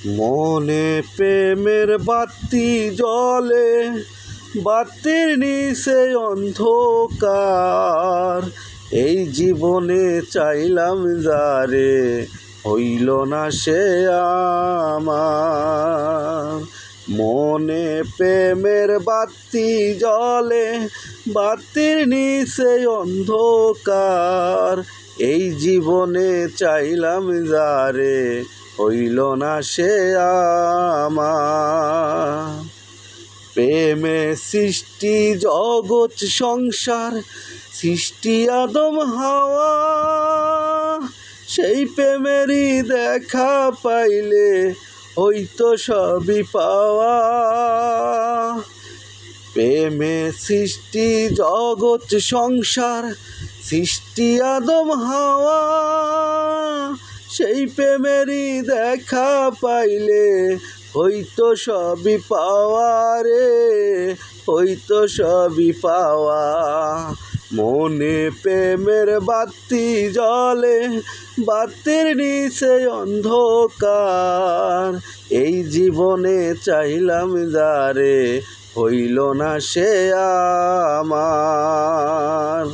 মনে প্রেমের বাতি জ্বলে, বাতির নিচে অন্ধকার। এই জীবনে চাইলাম যারে, হইল না সে আমার। মনে প্রেমের বাতি জ্বলে, বাতির নিচে অন্ধকার। এই জীবনে চাইলাম যারে, হইল না সে আমার। প্রেমে সৃষ্টি জগৎ সংসার, সৃষ্টি আদম হাওয়া। সেই প্রেমেরই দেখা পাইলে হইতো সবই পাওয়া। প্রেমে সৃষ্টি জগৎ সংসার, সৃষ্টি আদম হাওয়া। সেই প্রেমেরই দেখা পাইলে হইতো সবই পাওয়া রে, হইতো সবই পাওয়া। মনে প্রেমের বাতি জ্বলে, বাতির নিচে অন্ধকার। এই জীবনে চাইলাম যারে, হইল না সে আমার।